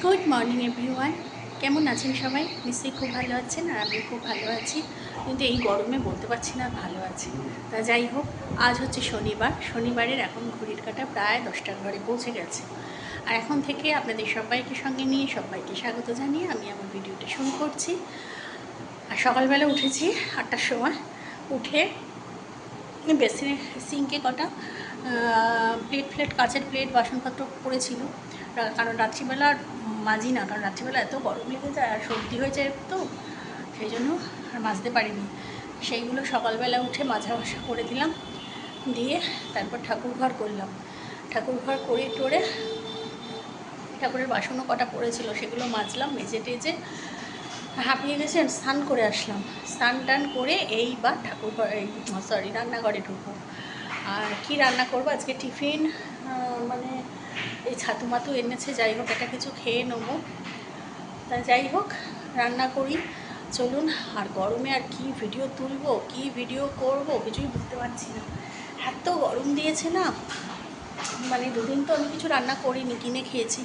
Good morning everyone. কেমন আছেন সবাই? নিশ্চয়ই খুব ভালো আছেন, আর আমি খুব ভালো আছি। কিন্তু এই গরমে বলতে পারছি না ভালো আছি। তা যাই হোক, আজ হচ্ছে শনিবার। শনিবারের এখন ঘড়ির কাঁটা প্রায় 10টার ঘরে পৌঁছে গেছে। আর এখন থেকে আপনাদের সবাইকে সঙ্গে নিয়ে সবাইকে স্বাগত জানিয়ে আমি আমার ভিডিওটা শুরু করছি। আর সকালবেলা উঠেছি 8টার সময়। উঠে বেসিনে সিঙ্কে কটা প্লেট কাঁচের প্লেট বাসনপত্র পড়েছিল, কারণ রাত্রিবেলা মাজি না, কারণ রাত্রিবেলা এত গরম লেগে যায় আর সর্দি হয়ে যায় তো, সেই জন্য আর মাজতে পারিনি। সেইগুলো সকালবেলা উঠে মাজা করে দিলাম, দিয়ে তারপর ঠাকুরঘর করলাম। ঠাকুরঘর করে টোরে ঠাকুরের বাসনও কটা পড়েছিল, সেগুলো মাজলাম, মেজে টেজে হাঁপিয়ে গেছে, স্নান করে আসলাম। স্নান টান করে এইবার রান্নাঘরে ঢুকবো। আর কি রান্না করবো আজকে? টিফিন মানে এই ছাতু মাতু এনেছে, যাই হোক এটা কিছু খেয়ে নেবো। তা যাই হোক, রান্না করি চলুন। আর গরমে আর কি ভিডিও তুলবো, কি ভিডিও করব কিছুই বুঝতে পারছি না। এত গরম দিয়েছে না, মানে দুদিন তো আমি কিছু রান্না করিনি, কিনে খেয়েছি,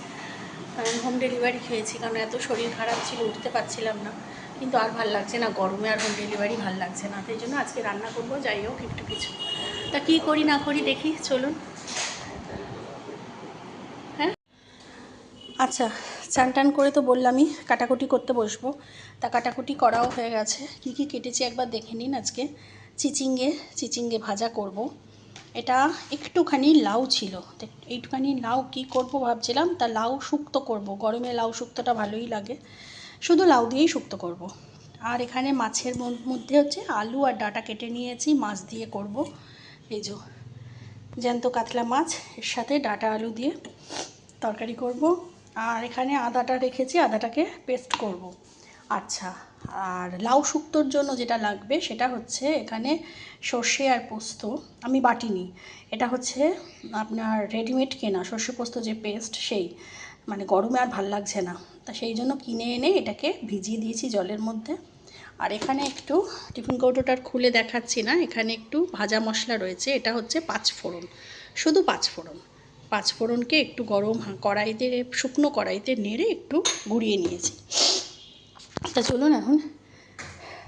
কারণ হোম ডেলিভারি খেয়েছি, কারণ এত শরীর খারাপ ছিল, উঠতে পারছিলাম না। কিন্তু আর ভাল লাগছে না গরমে, আর হোম ডেলিভারি ভাল লাগছে না, সেই জন্য আজকে রান্না করবো। যাই হোক একটু কিছু, তা কী করি না করি দেখি, চলুন। হ্যাঁ আচ্ছা, চান টান করে তো বললামই কাটাকুটি করতে বসবো। তা কাটাকুটি করাও হয়ে গেছে। কি কি কেটেছি একবার দেখে নিন। আজকে চিচিঙ্গে ভাজা করব। এটা একটুখানি লাউ ছিল, এইটুখানি লাউ কি করব ভাবছিলাম, তা লাউ শুক্তো করব। গরমে লাউ শুক্তোটা ভালোই লাগে, শুধু লাউ দিয়েই শুক্তো করব। আর এখানে মাছের মধ্যে হচ্ছে আলু আর ডাঁটা কেটে নিয়েছি, মাছ দিয়ে করব। এই যে জ্যান্ত কাতলা মাছ, এর সাথে ডাঁটা আলু দিয়ে তরকারি করব। আর এখানে আদাটা রেখেছি, আদাটাকে পেস্ট করব। আচ্ছা, আর লাউ শুক্তোর জন্য যেটা লাগবে সেটা হচ্ছে এখানে সর্ষে আর পোস্ত আমি বাটিনি, এটা হচ্ছে আপনার রেডিমেড কেনা সর্ষে পোস্ত যে পেস্ট, সেই মানে গরমে আর ভাল লাগছে না, তা সেই জন্য কিনে এনে এটাকে ভিজিয়ে দিয়েছি জলের মধ্যে। আর এখানে একটু টিফিন কৌটোটার খুলে দেখাচ্ছি না, এখানে একটু ভাজা মশলা রয়েছে, এটা হচ্ছে 5 ফোড়ন, শুধু 5 ফোড়ন। 5 ফোড়নকে একটু গরম কড়াইতে, শুকনো কড়াইতে নেড়ে একটু গুঁড়িয়ে নিয়েছি। তা চলুন এখন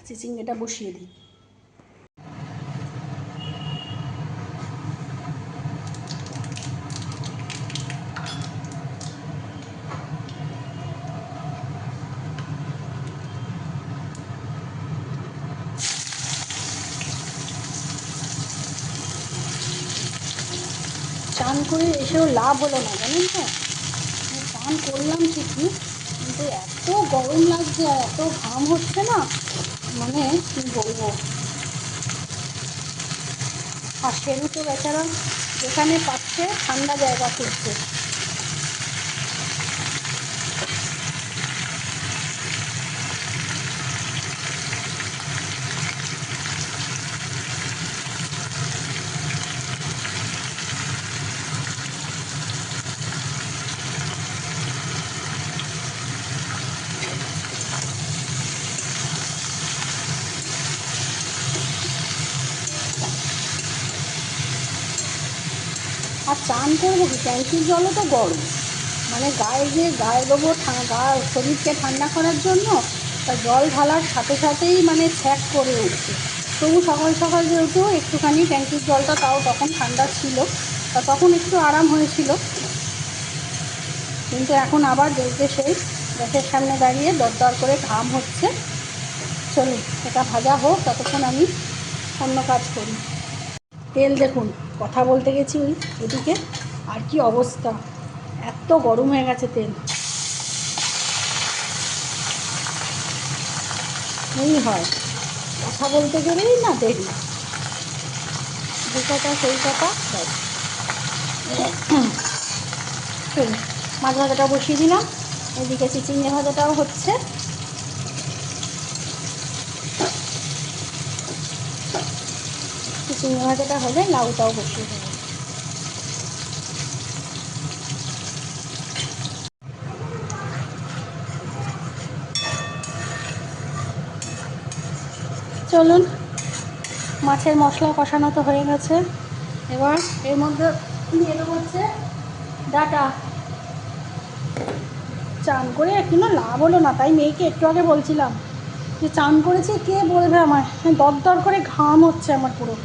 চিচিঙ্গাটা বসিয়ে দিই। চান করে এসেও লাভ হলো না, জানেন তো। চান করলাম ঠিকই, কিন্তু এত গরম লাগছে আর এত ঘাম হচ্ছে না, মানে কী বলবো। আর সেরু তো বেচারা যেখানে পাচ্ছে ঠান্ডা জায়গা খুঁজছে। আর চান করবো কি, ট্যাঙ্কির জলও তো গরম, মানে গায়ে দেবো শরীরকে ঠান্ডা করার জন্য, তা জল ঢালার সাথে সাথেই মানে ছ্যাঁক করে উঠছে। তবু সকাল সকাল যেহেতু একটুখানি ট্যাঙ্কির জলটা, তাও তখন ঠান্ডা ছিল, তা তখন একটু আরাম হয়েছিল। কিন্তু এখন আবার দেখতে সেই গ্যাসের সামনে দাঁড়িয়ে দরদর করে ঘাম হচ্ছে। চলুন এটা ভাজা হোক, ততক্ষণ আমি অন্য কাজ করি। তেল দেখুন, কথা বলতে গেছি ওই এদিকে, আর কি অবস্থা, এত গরম হয়ে গেছে তেল। এই হয়, কথা বলতে গেলেই না দেরি, যে কথা সেই কথা। চলুন মাছ ভাজাটা বসিয়ে দিলাম, এদিকে চিচিঙ্গে ভাজাটাও হচ্ছে। চিচিঙ্গে ভাজাটা হলে লাউটাও বসিয়ে দেবো। চলুন, মাছের মশলা কষানো তো হয়ে গেছে, এবার এর মধ্যে দিয়ে দেবো হচ্ছে ডাঁটা। চান করে কোনো লাভ হলো না, তাই মেয়েকে একটু আগে বলছিলাম যে চান করেছি কে বলবে আমায়, দর করে ঘাম হচ্ছে আমার পুরো,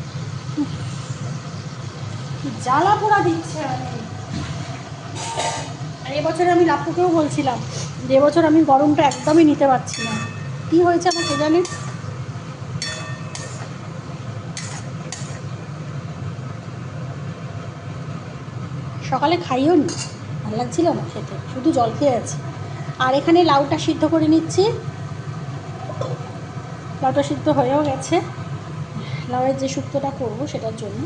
জ্বালা পোড়া দিচ্ছে। আর এবছরে আমি লাপুকেও বলছিলাম যে এবছর আমি গরমটা একদমই নিতে পারছি না, কী হয়েছে আমাকে জানি। সকালে খাইও নি, ভালো লাগছিল না খেতে, শুধু জল খেয়ে আছি। আর এখানে লাউটা সিদ্ধ করে নিচ্ছি, লাউটা সিদ্ধ হয়েও গেছে, লাউয়ের যে শুক্তোটা করবো সেটার জন্য।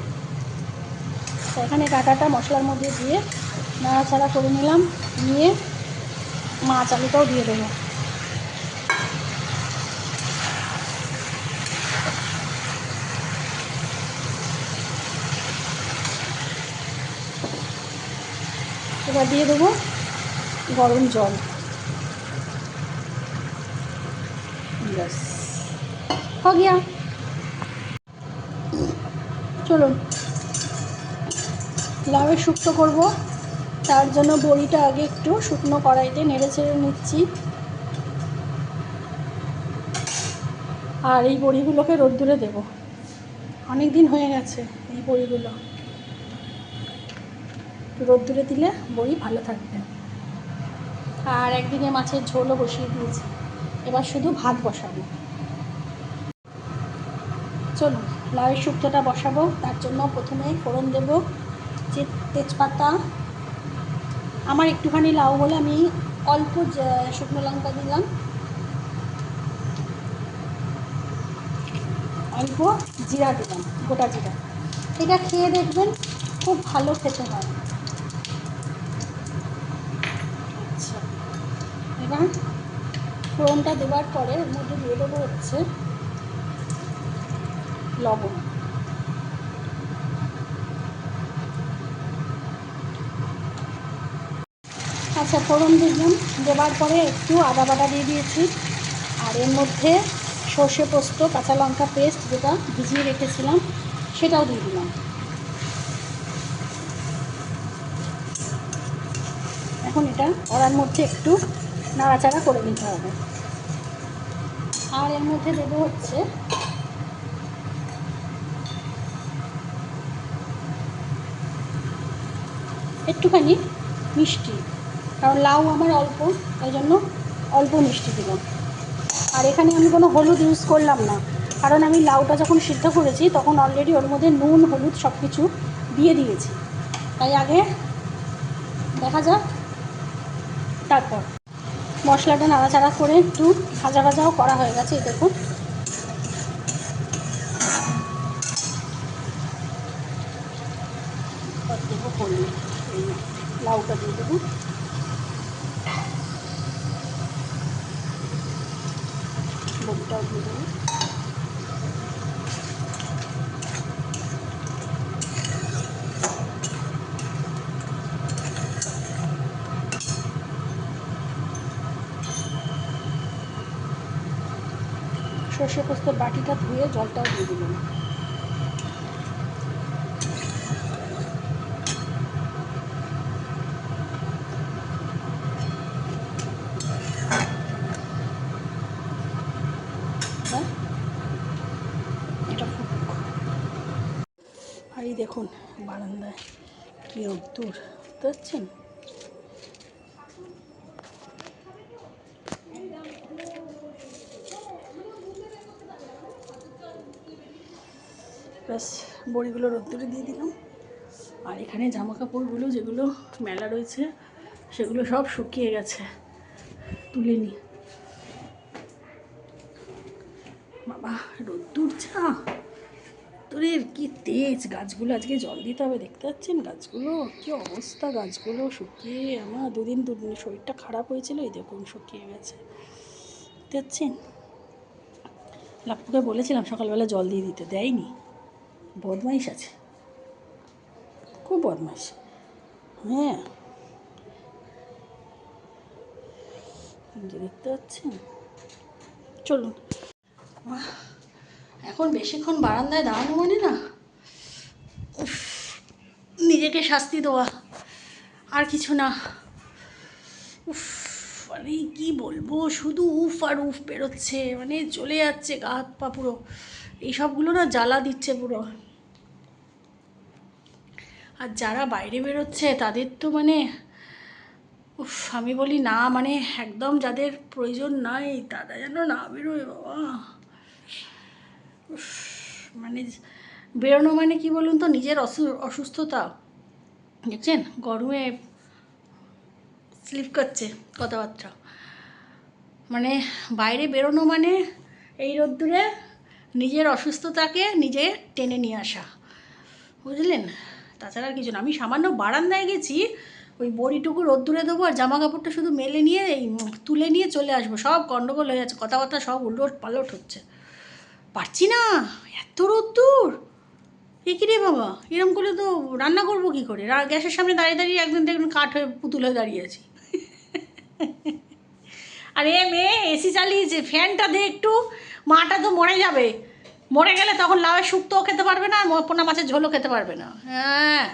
তো এখানে ডাঁটাটা মশলার মধ্যে দিয়ে নাড়াচাড়া করে নিলাম, নিয়ে মাছ আলুটাও দিয়ে দেবো। এবার দিয়ে দেবো গরম জল, ব্যাস हो गया। চলুন লাউয়ের শুক্তো করব, তার জন্য বড়িটা আগে একটু শুকনো কড়াইতে নেড়ে ছেড়ে নিচ্ছি। আর এই বড়িগুলোকে রোদ্দুরে দেব, অনেক দিন হয়ে গেছে এই বড়িগুলো, রোদ্দুরে দিলে বড়ি ভালো থাকবে। আর একদিনে মাছের ঝোলও বসিয়ে দিয়েছি, এবার শুধু ভাত বসাবো। চলুন লাউয়ের শুক্তোটা বসাবো, তার জন্য প্রথমে ফোড়ন দেব যে তেজপাতা, আমার একটুখানি লাউ বলে আমি অল্প শুকনো লঙ্কা দিলাম, অল্প জিরা দিলাম, গোটা জিরা। এটা খেয়ে দেখবেন খুব ভালো খেতে হয়। আচ্ছা, এবার ফোড়নটা দেওয়ার পরে ওর মধ্যে দিয়ে দেবো হচ্ছে লবণ। আচ্ছা, ফোড়ন দিলাম, দেওয়ার পরে একটু আদা বাটা দিয়ে দিয়েছি, আর এর মধ্যে সর্ষে পোস্ত কাঁচা লঙ্কা পেস্ট যেটা ভিজিয়ে রেখেছিলাম সেটাও দিয়ে দিলাম। এখন এটা কড়ার মধ্যে একটু নাড়াচাড়া করে নিতে হবে। আর এর মধ্যে দেবো হচ্ছে একটুখানি মিষ্টি, কারণ লাউ আমার অল্প, তাই জন্য অল্প মিষ্টি দিলাম। আর এখানে আমি কোনো হলুদ ইউজ করলাম না, কারণ আমি লাউটা যখন সিদ্ধ করেছি তখন অলরেডি ওর মধ্যে নুন হলুদ সব কিছু দিয়ে দিয়েছি, তাই আগে দেখা যাক তারপর। মশলাটা নাড়াচাড়া করে একটু ভাজা ভাজাও করা হয়ে গেছে, এই দেখুন। দেবো হলুদ, এই লাউটা দিয়ে দেবো, বড়িটাও দিয়ে দেবো। সর্ষে পোস্তর বাটিটা ধুয়ে জলটাও দিয়ে দিলাম। এটা ফুটুক। আর এই দেখুন বারান্দায় কী রোদ্দুর, বুঝতে পারছেন? ব্যাস বড়িগুলো রোদ্দুরে দিয়ে দিলাম। আর এখানে জামা কাপড়গুলো যেগুলো মেলা রয়েছে সেগুলো সব শুকিয়ে গেছে, তুলে নিই। বাবা রোদ্দুর যা, তোরের কি তেজ, গাছগুলো আজকে জল দিতে হবে, দেখতে পাচ্ছেন গাছগুলো কি অবস্থা, গাছগুলো শুকিয়ে আমার দুদিন শরীরটা খারাপ হয়েছিল, এই দেখুন শুকিয়ে গেছে, দেখতে পাচ্ছেন। লাপ্পুকে বলেছিলাম সকালবেলা জল দিয়ে দিতে, দেয়নি, বদমাইশ আছে, খুব বদমাইশ। হ্যাঁ দেখতে পাচ্ছেন। চলুন, এখন বেশিক্ষণ বারান্দায় দাঁড়ানো মানে না নিজেকে শাস্তি দেওয়া, আর কিছু না। মানে কি বলবো, শুধু উফ আর উফ বেরোচ্ছে, মানে চলে যাচ্ছে গা হাত পা পুরো। এইসবগুলো না জ্বালা দিচ্ছে পুরো। আর যারা বাইরে বেরোচ্ছে তাদের তো মানে উফ, আমি বলি না, মানে একদম যাদের প্রয়োজন নাই তারা যেন না বেরোয় বাবা। উফ, মানে বেরোনো মানে কি বলুন তো, নিজের অসুস্থতা দেখছেন, গরমে স্লিপ করছে কথাবার্তা। মানে বাইরে বেরোনো মানে এই রোদ্দুরে নিজের অসুস্থতাকে নিজে টেনে নিয়ে আসা, বুঝলেন? তাছাড়া আর কিছু না। আমি সামান্য বারান্দায় গেছি, ওই বড়িটুকু রোদ্দুরে দেবো আর জামা কাপড়টা শুধু মেলে নিয়ে এই তুলে নিয়ে চলে আসবো, সব গন্ডগোল হয়ে যাচ্ছে, কথাবার্তা সব উলট পালট হচ্ছে। পারছি না, এত রোদ্দুর। এ কি রে বাবা, এরকম করলে তো রান্না করবো কী করে? গ্যাসের সামনে দাঁড়িয়ে দাঁড়িয়ে একদিন দেখবেন কাঠ হয়ে পুতুল হয়ে দাঁড়িয়ে আছি। আরে মেয়ে এসি চালিয়েছে, ফ্যানটা দে একটু, মাটা তো মরে যাবে, মরে গেলে তখন লাউয়ের শুক্তোও খেতে পারবে না, আর পোনা মাছের ঝোলও খেতে পারবে না। হ্যাঁ,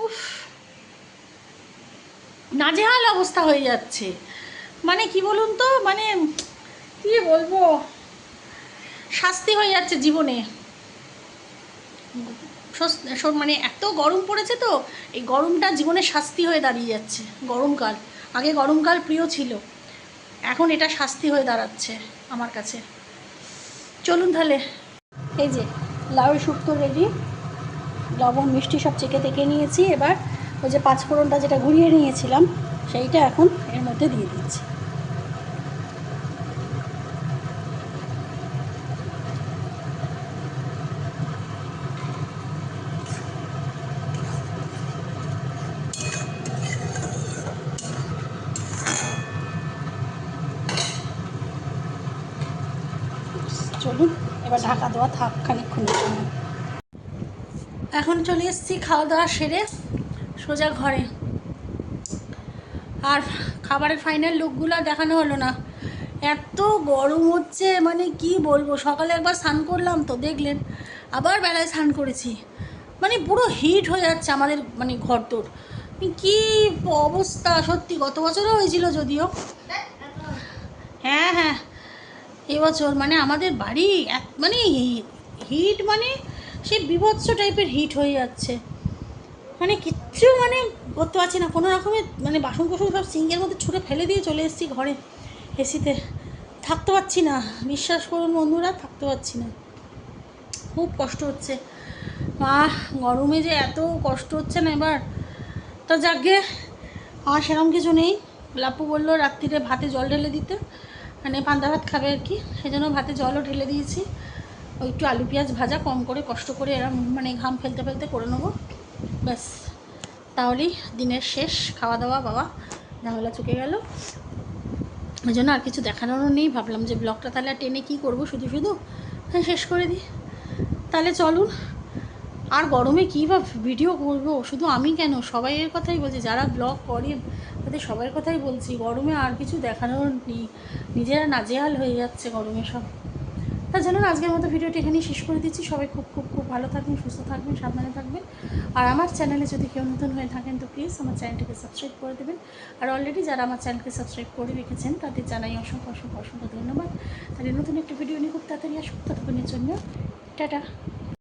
উফ, নাজেহাল অবস্থা হয়ে যাচ্ছে। মানে কি বলুন তো, মানে কি বলবো, শাস্তি হয়ে যাচ্ছে জীবনে। মানে এত গরম পড়েছে তো, এই গরমটা জীবনে শাস্তি হয়ে দাঁড়িয়ে যাচ্ছে। গরমকাল, আগে গরমকাল প্রিয় ছিল, এখন এটা শাস্তি হয়ে দাঁড়াচ্ছে আমার কাছে। চলুন তাহলে। এই যে লাউয়ের শুক্তো রেডি, লবণ মিষ্টি সব চেকে তেকে নিয়েছি। এবার ওই যে পাঁচফোড়নটা যেটা ঘুরিয়ে নিয়েছিলাম সেইটা এখন এর মধ্যে দিয়ে দিচ্ছি। চলুন এবার ঢাকা দেওয়া থাক খানিকক্ষণের জন্য। এখন চলে এসেছি খাওয়া দাওয়া সেরে সোজা ঘরে। আর খাবারের ফাইনাল লুকগুলো দেখানো হলো না, এত গরম হচ্ছে, মানে কি বলবো। সকালে একবার স্নান করলাম তো দেখলেন, আবার বেলায় স্নান করেছি, মানে পুরো হিট হয়ে যাচ্ছে আমাদের মানে ঘরদোর। কি অবস্থা সত্যি, গত বছরও হয়েছিল যদিও। হ্যাঁ হ্যাঁ, এবছর মানে আমাদের বাড়ি মানে হিট, মানে সে বীভৎস টাইপের হিট হয়ে যাচ্ছে, মানে কিচ্ছু মানে করতে পারছি না কোনো রকমের। মানে বাসন কোসন সব সিঙ্কের মধ্যে ছুঁড়ে ফেলে দিয়ে চলে এসেছি ঘরে এসিতে। থাকতে পারছি না, বিশ্বাস করুন বন্ধুরা, থাকতে পারছি না, খুব কষ্ট হচ্ছে। গরমে যে এত কষ্ট হচ্ছে না এবার। তা যাকে আর সেরকম কিছু নেই। লাপু বললো রাত্রিরে ভাতে জল ঢেলে দিতে, মানে পান্তা ভাত খাবে আর কি, সেই জন্য ভাতে জলও ঢেলে দিয়েছি। ওই একটু আলু পেঁয়াজ ভাজা কম করে কষ্ট করে এরম মানে ঘাম ফেলতে ফেলতে করে নেবো, ব্যাস। তাহলেই দিনের শেষ খাওয়া দাওয়া বাবা, ঝামেলা চুকে গেল। ওই জন্য আর কিছু দেখানোরও নেই, ভাবলাম যে ব্লগটা তাহলে টেনে কী করবো, শুধু শুধু হ্যাঁ শেষ করে দিই। তাহলে চলুন। আর গরমে কী বা ভিডিও করবো, শুধু আমি কেন, সবাইয়ের কথাই বলছি, যারা ব্লগ করে তাদের সবার কথাই বলছি, গরমে আর কিছু দেখানোর নেই, নিজেরা নাজেহাল হয়ে যাচ্ছে গরমে সব। তার জন্য আজকের মতো ভিডিওটি এখানেই শেষ করে দিচ্ছি। সবাই খুব খুব খুব ভালো থাকবেন, সুস্থ থাকবেন, সাবধানে থাকবেন। আর আমার চ্যানেলে যদি কেউ নতুন হয়ে থাকেন তো প্লিজ আমার চ্যানেলটিকে সাবস্ক্রাইব করে দেবেন। আর অলরেডি যারা আমার চ্যানেলকে সাবস্ক্রাইব করে রেখেছেন তাদের জানাই অসংখ্য অসংখ্য অসংখ্য ধন্যবাদ। তাহলে নতুন একটা ভিডিও নিয়ে খুব তাড়াতাড়ি আসুন, ততক্ষণের জন্য টাটা।